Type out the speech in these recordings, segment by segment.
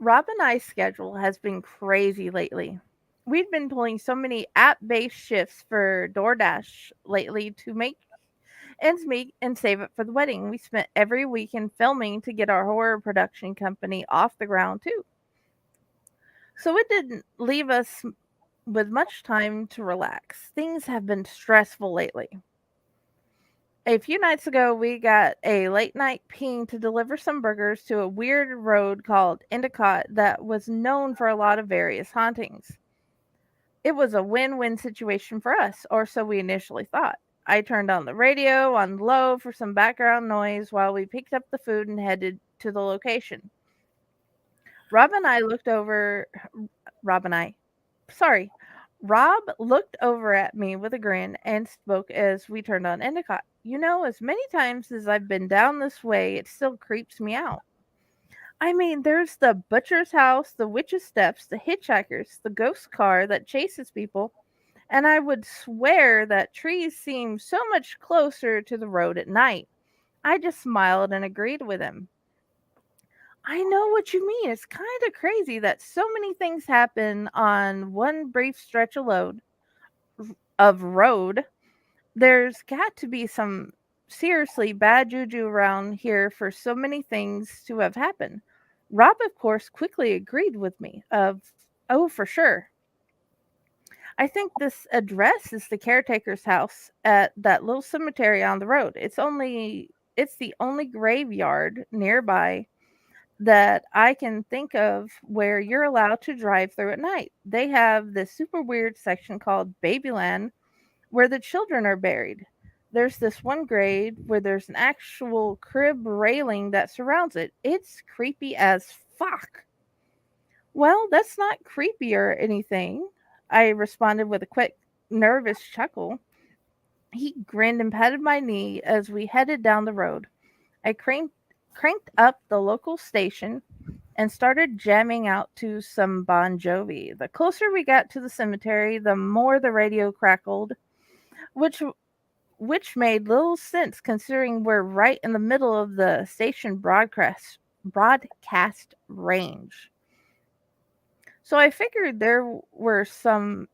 Rob and I's schedule has been crazy lately. We've been pulling so many app based shifts for DoorDash lately to make ends meet and save it for the wedding. We spent every weekend filming to get our horror production company off the ground, too. So it didn't leave us with much time to relax. Things have been stressful lately. A few nights ago, we got a late night ping to deliver some burgers to a weird road called Endicott that was known for a lot of various hauntings. It was a win win situation for us, or so we initially thought. I turned on the radio on low for some background noise while we picked up the food and headed to the location. Rob and I looked over. Rob and I. Sorry. Rob looked over at me with a grin and spoke as we turned on Endicott. You know, as many times as I've been down this way, it still creeps me out. I mean, there's the butcher's house, the witch's steps, the hitchhikers, the ghost car that chases people, and I would swear that trees seem so much closer to the road at night. I just smiled and agreed with him. I know what you mean. It's kind of crazy that so many things happen on one brief stretch of road. There's got to be some seriously bad juju around here for so many things to have happened. Rob, of course, quickly agreed with me. Oh, for sure. I think this address is the caretaker's house at that little cemetery on the road. It's the only graveyard nearby that I can think of where you're allowed to drive through at night. They have this super weird section called Babyland where the children are buried. There's this one grave where there's an actual crib railing that surrounds it. It's creepy as fuck. Well, that's not creepy or anything, I responded with a quick, nervous chuckle. He grinned and patted my knee as we headed down the road. I cranked up the local station and started jamming out to some Bon Jovi. The closer we got to the cemetery, the more the radio crackled, which which made little sense considering we're right in the middle of the station broadcast range. So I figured there was some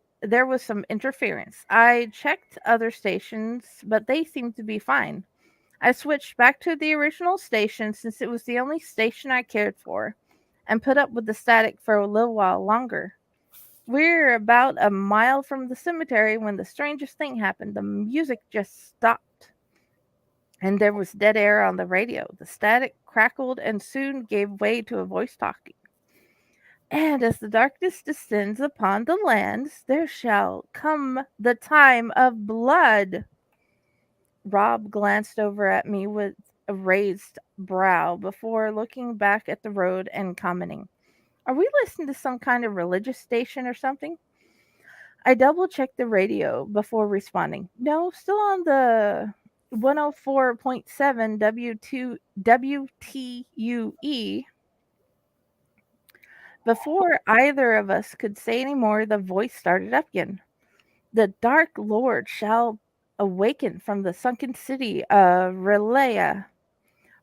interference. I checked other stations, but they seemed to be fine. I switched back to the original station since it was the only station I cared for, and put up with the static for a little while longer. We're about a mile from the cemetery when the strangest thing happened. The music just stopped, and there was dead air on the radio. The static crackled and soon gave way to a voice talking. And as the darkness descends upon the lands, there shall come the time of blood. Rob glanced over at me with a raised brow before looking back at the road and commenting, are we listening to some kind of religious station or something? I double checked the radio before responding. No, still on the 104.7 W2 WTUE. Before either of us could say any more, the voice started up again. The Dark Lord shall awaken from the sunken city of Relea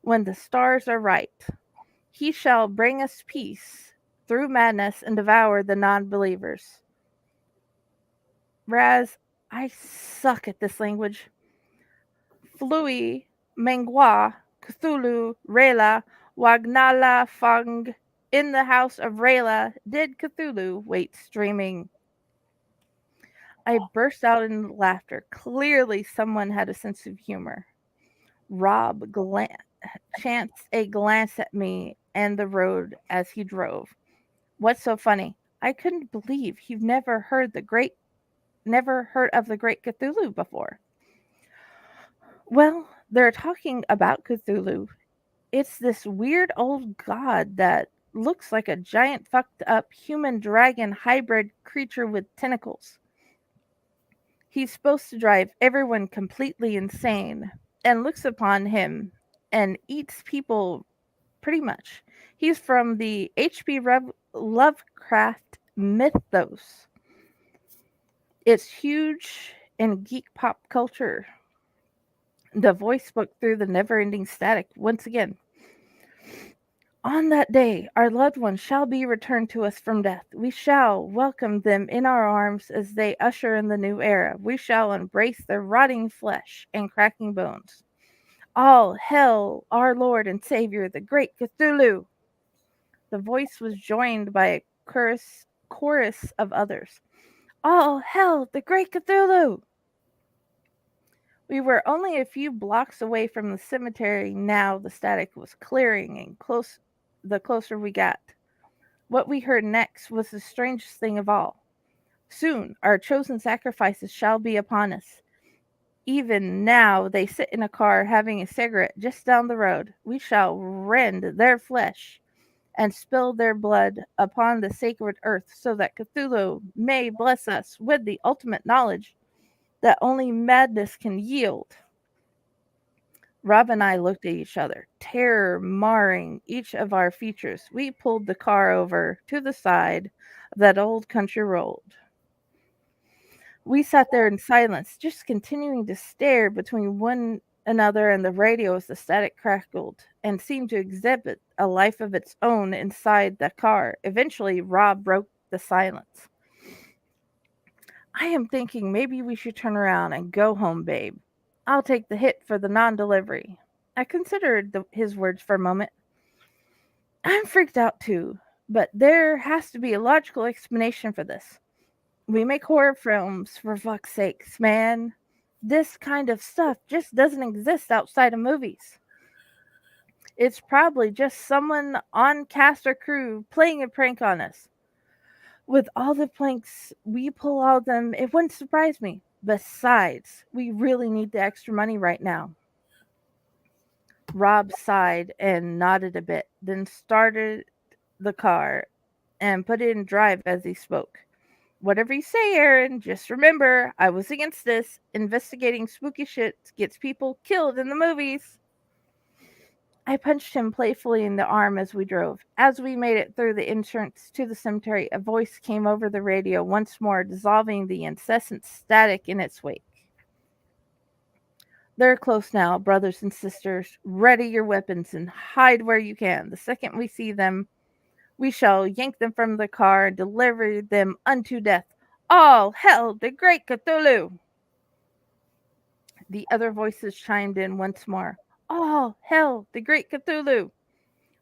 when the stars are right. He shall bring us peace through madness and devour the non believers. Raz, I suck at this language. Flui, Mengwa, Cthulhu, Rela, Wagnala, Fung. In the house of Rela did Cthulhu wait streaming. I burst out in laughter. Clearly, someone had a sense of humor. Rob chanced a glance at me and the road as he drove. What's so funny? I couldn't believe he'd never heard of the great Cthulhu before. Well, they're talking about Cthulhu. It's this weird old god that looks like a giant fucked up human dragon hybrid creature with tentacles. He's supposed to drive everyone completely insane and looks upon him and eats people pretty much. He's from the Lovecraft mythos. It's huge in geek pop culture. The voice spoke through the never ending static once again. On that day, our loved ones shall be returned to us from death. We shall welcome them in our arms as they usher in the new era. We shall embrace their rotting flesh and cracking bones. All hail our Lord and Savior, the great Cthulhu! The voice was joined by a chorus of others. All hail the great Cthulhu! We were only a few blocks away from the cemetery now. The static was clearing and the closer we got. What we heard next was the strangest thing of all. Soon our chosen sacrifices shall be upon us. Even now they sit in a car having a cigarette just down the road. We shall rend their flesh and spill their blood upon the sacred earth so that Cthulhu may bless us with the ultimate knowledge that only madness can yield. Rob and I looked at each other, terror marring each of our features. We pulled the car over to the side of that old country road. We sat there in silence, just continuing to stare between one another and the radio as the static crackled and seemed to exhibit a life of its own inside the car. Eventually, Rob broke the silence. I am thinking maybe we should turn around and go home, babe. I'll take the hit for the non delivery. I considered his words for a moment. I'm freaked out too, but there has to be a logical explanation for this. We make horror films, for fuck's sakes, man. This kind of stuff just doesn't exist outside of movies. It's probably just someone on cast or crew playing a prank on us. With all the pranks we pull out of them, it wouldn't surprise me. Besides, we really need the extra money right now. Rob sighed and nodded a bit, then started the car and put it in drive as he spoke. Whatever you say, Aaron, just remember, I was against this. Investigating spooky shit gets people killed in the movies. I punched him playfully in the arm as we drove. As we made it through the entrance to the cemetery, a voice came over the radio once more, dissolving the incessant static in its wake. They're close now, brothers and sisters. Ready your weapons and hide where you can. The second we see them, we shall yank them from the car and deliver them unto death. All hail the great Cthulhu! The other voices chimed in once more. All hail the great Cthulhu!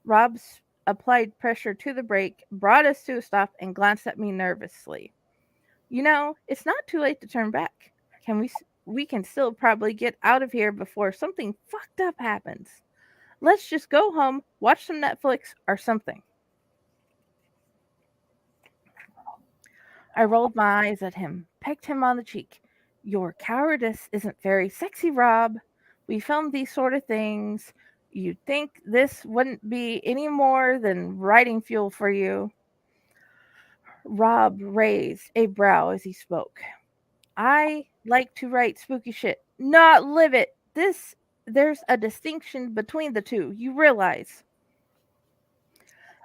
Rob's applied pressure to the brake, brought us to a stop, and glanced at me nervously. You know, it's not too late to turn back. We can still probably get out of here before something fucked up happens. Let's just go home, watch some Netflix or something. I rolled my eyes at him, pecked him on the cheek. Your cowardice isn't very sexy, Rob. We filmed these sort of things. You'd think this wouldn't be any more than writing fuel for you. Rob raised a brow as he spoke. I like to write spooky shit, not live it. There's a distinction between the two, you realize.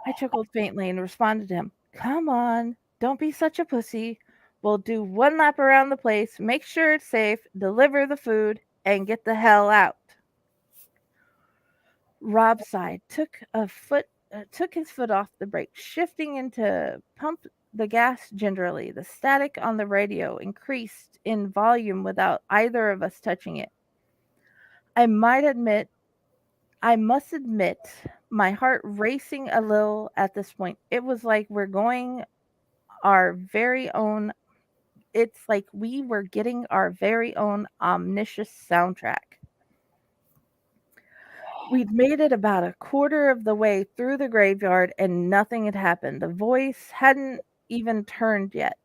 I chuckled faintly and responded to him. Come on, don't be such a pussy. We'll do one lap around the place, make sure it's safe, deliver the food, and get the hell out. Rob sighed, took his foot off the brake, shifting into pump the gas gingerly. The static on the radio increased in volume without either of us touching it. I must admit, my heart racing a little at this point. It was like we're going our very own it's like we were getting our very own omniscient soundtrack. We'd made it about a quarter of the way through the graveyard and nothing had happened. The voice hadn't even turned yet.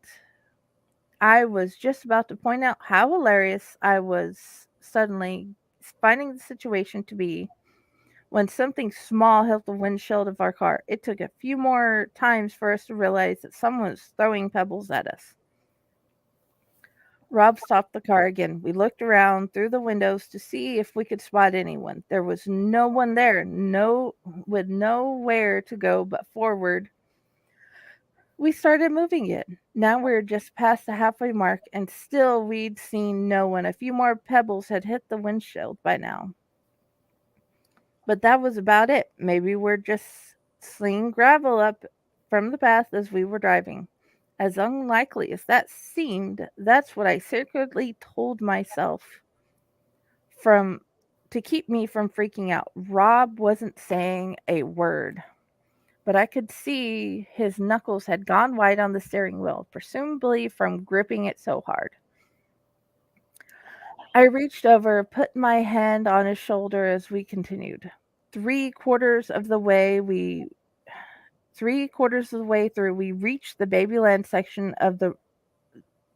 I was just about to point out how hilarious I was suddenly finding the situation to be when something small hit the windshield of our car. It took a few more times for us to realize that someone was throwing pebbles at us. Rob stopped the car again. We looked around through the windows to see if we could spot anyone. There was no one there, with nowhere to go but forward. We started moving it. Now we were just past the halfway mark, and still we'd seen no one. A few more pebbles had hit the windshield by now. But that was about it. Maybe we're just slinging gravel up from the path as we were driving. As unlikely as that seemed, that's what I secretly told myself from to keep me from freaking out. Rob wasn't saying a word, but I could see his knuckles had gone white on the steering wheel, presumably from gripping it so hard. I reached over, put my hand on his shoulder as we continued. Three quarters of the way we 3/4 of the way through, we reached the Babyland section of the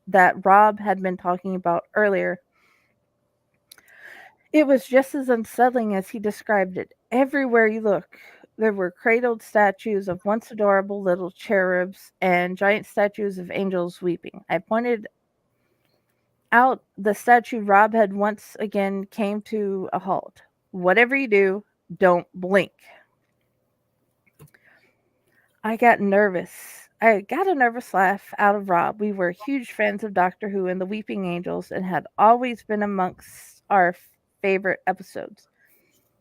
that Rob had been talking about earlier. It was just as unsettling as he described it. Everywhere you look, there were cradled statues of once adorable little cherubs and giant statues of angels weeping. I pointed out the statue Rob had once again came to a halt. Whatever you do, don't blink. I got a nervous laugh out of Rob. We were huge fans of Doctor Who and the Weeping Angels and had always been amongst our favorite episodes.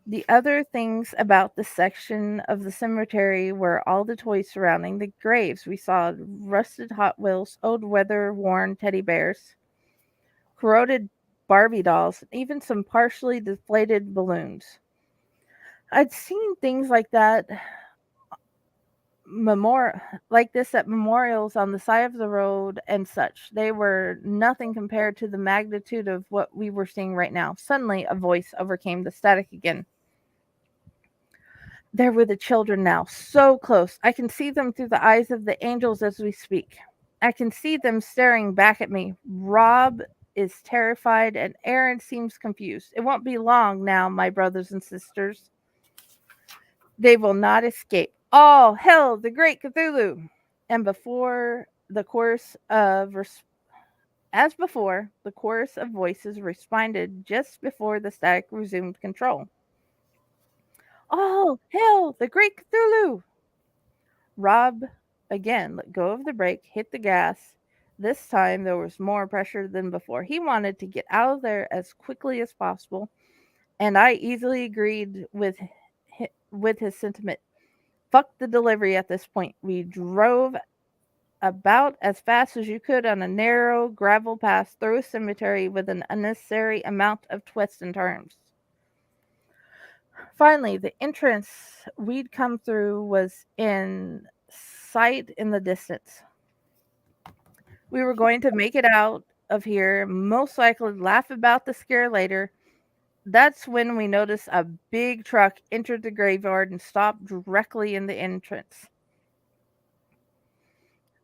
The other things about this section of the cemetery were all the toys surrounding the graves. We saw rusted Hot Wheels, old weather worn teddy bears, corroded Barbie dolls, and even some partially deflated balloons. I'd seen things memor like this at memorials on the side of the road and such. They were nothing compared to the magnitude of what we were seeing right now. Suddenly, a voice overcame the static again. There were the children now, so close. I can see them through the eyes of the angels as we speak. I can see them staring back at me. Rob is terrified, and Aaron seems confused. It won't be long now, my brothers and sisters. They will not escape. All hail the great Cthulhu! And as before, the chorus of voices responded just before the static resumed control. All hail the great Cthulhu! Rob again let go of the brake, hit the gas. This time there was more pressure than before. He wanted to get out of there as quickly as possible, and I easily agreed with his sentiment. Fuck the delivery at this point. We drove about as fast as you could on a narrow gravel path through a cemetery with an unnecessary amount of twists and turns. Finally, the entrance we'd come through was in sight in the distance. We were going to make it out of here, most likely laugh about the scare later. That's when we noticed a big truck entered the graveyard and stopped directly in the entrance.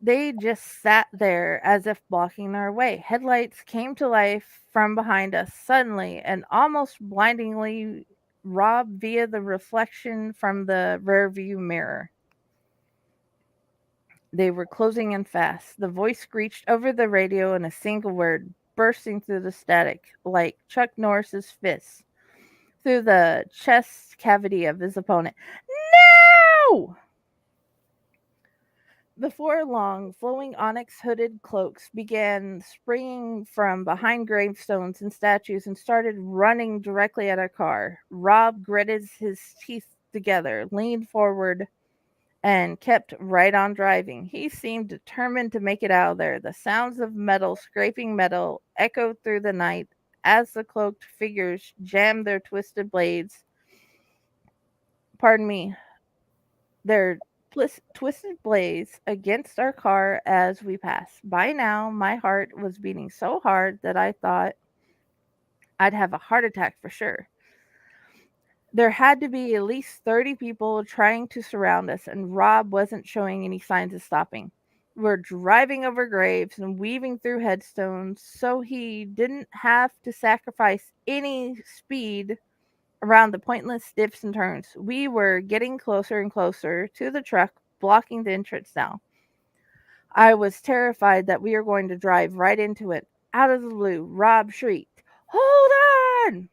They just sat there as if blocking our way. Headlights came to life from behind us suddenly and almost blindingly, Rob via the reflection from the rearview mirror. They were closing in fast. The voice screeched over the radio in a single word, bursting through the static like Chuck Norris's fist through the chest cavity of his opponent. No! Before long, flowing onyx hooded cloaks began springing from behind gravestones and statues and started running directly at our car. Rob gritted his teeth together, leaned forward, and kept right on driving. He seemed determined to make it out of there. The sounds of metal scraping metal echoed through the night as the cloaked figures jammed their twisted blades. Pardon me, their twisted blades against our car as we passed. By now, my heart was beating so hard that I thought I'd have a heart attack for sure. There had to be at least 30 people trying to surround us, and Rob wasn't showing any signs of stopping. We're driving over graves and weaving through headstones, so he didn't have to sacrifice any speed around the pointless dips and turns. We were getting closer and closer to the truck, blocking the entrance now. I was terrified that we were going to drive right into it. Out of the blue, Rob shrieked, "Hold on!"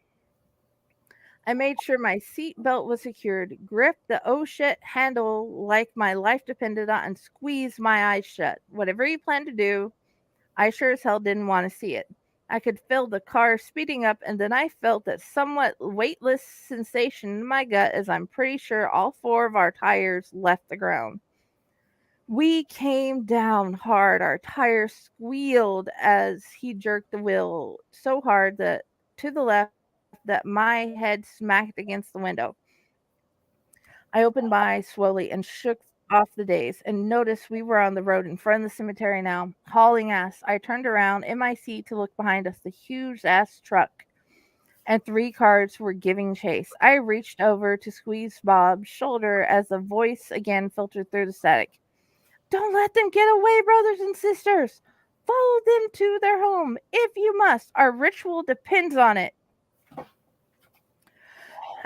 I made sure my seat belt was secured, gripped the oh shit handle like my life depended on, and squeezed my eyes shut. Whatever he planned to do, I sure as hell didn't want to see it. I could feel the car speeding up, and then I felt that somewhat weightless sensation in my gut as I'm pretty sure all four of our tires left the ground. We came down hard. Our tire squealed as he jerked the wheel so hard that to the left that my head smacked against the window. I opened my eyes slowly and shook off the daze and noticed we were on the road in front of the cemetery now, hauling ass. I turned around in my seat to look behind us. The huge ass truck and three cars were giving chase. I reached over to squeeze Bob's shoulder as the voice again filtered through the static. Don't let them get away, brothers and sisters. Follow them to their home if you must. Our ritual depends on it.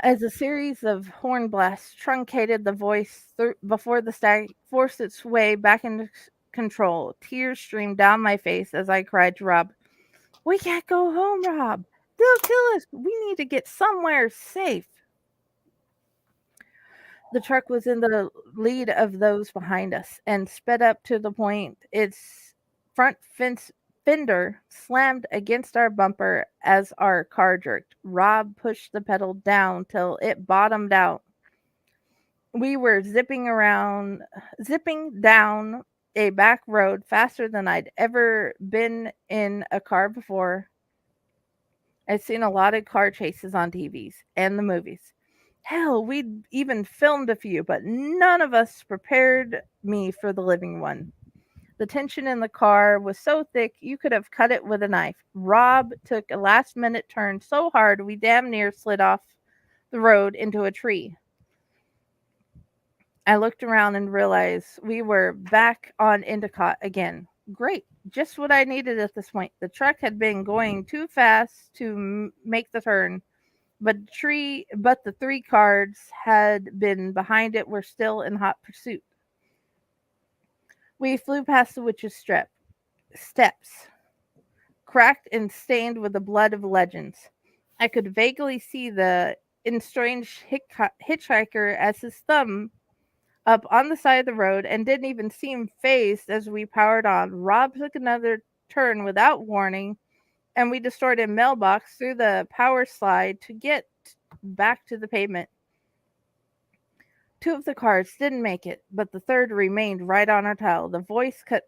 As a series of horn blasts truncated the voice before the stag forced its way back into control, tears streamed down my face as I cried to Rob, "We can't go home, Rob. They'll kill us. We need to get somewhere safe." The truck was in the lead of those behind us and sped up to the point its front fender slammed against our bumper as our car jerked. Rob pushed the pedal down till it bottomed out. We were zipping down a back road faster than I'd ever been in a car before. I'd seen a lot of car chases on TVs and the movies. Hell, we'd even filmed a few, but none of us prepared me for the living one. The tension in the car was so thick you could have cut it with a knife. Rob took a last minute turn so hard we damn near slid off the road into a tree. I looked around and realized we were back on Endicott again. Great, just what I needed at this point. The truck had been going too fast to make the turn, but the three cars had been behind it were still in hot pursuit. We flew past the witch's steps, cracked and stained with the blood of legends. I could vaguely see the estranged hitchhiker as his thumb up on the side of the road and didn't even seem phased as we powered on. Rob took another turn without warning, and we destroyed a mailbox through the power slide to get back to the pavement. Two of the cars didn't make it, but the third remained right on our tail. The voice cut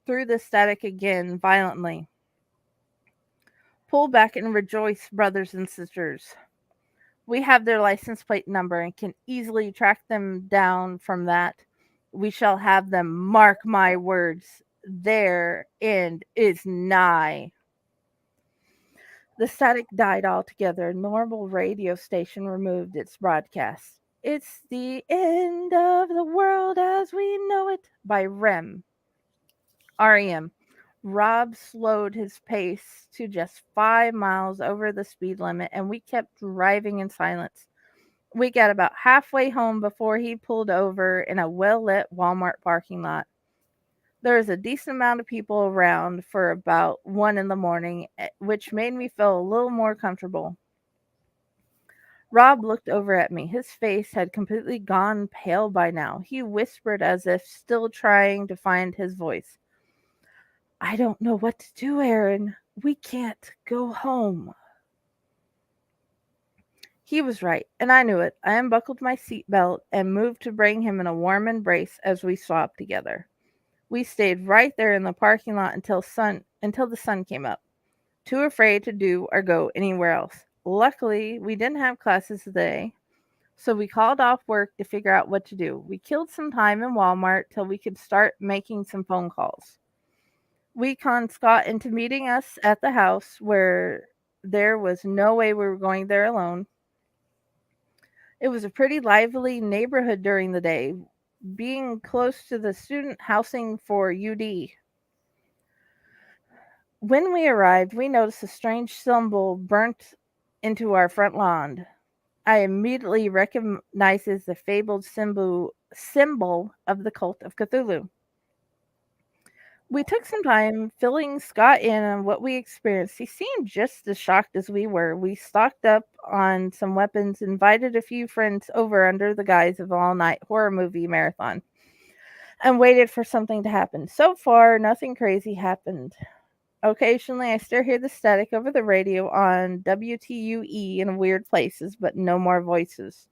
through the static again violently. Pull back and rejoice, brothers and sisters. We have their license plate number and can easily track them down from that. We shall have them, mark my words. Their end is nigh. The static died altogether. Normal radio station removed its broadcast. It's the end of the world as we know it by REM. Rob slowed his pace to just 5 miles over the speed limit, and we kept driving in silence. We got about halfway home before he pulled over in a well-lit Walmart parking lot. There was a decent amount of people around for about 1 in the morning, which made me feel a little more comfortable. Rob looked over at me. His face had completely gone pale by now. He whispered as if still trying to find his voice. I don't know what to do, Aaron. We can't go home. He was right, and I knew it. I unbuckled my seatbelt and moved to bring him in a warm embrace as we swapped together. We stayed right there in the parking lot until the sun came up, too afraid to do or go anywhere else. Luckily, we didn't have classes today, so we called off work to figure out what to do. We killed some time in Walmart till we could start making some phone calls. We conned Scott into meeting us at the house where there was no way we were going there alone. It was a pretty lively neighborhood during the day, being close to the student housing for UD. When we arrived, we noticed a strange symbol burnt into our front lawn. I immediately recognized as the fabled symbol of the cult of Cthulhu. We took some time filling Scott in on what we experienced. He seemed just as shocked as we were. We stocked up on some weapons, invited a few friends over under the guise of all-night horror movie marathon, and waited for something to happen. So far, nothing crazy happened. Occasionally, I still hear the static over the radio on WTUE in weird places, but no more voices.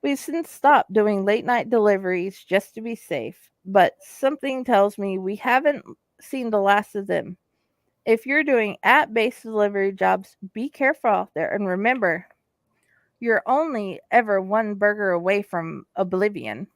We've since stopped doing late night deliveries just to be safe, but something tells me we haven't seen the last of them. If you're doing app based delivery jobs, be careful out there and remember, you're only ever one burger away from oblivion.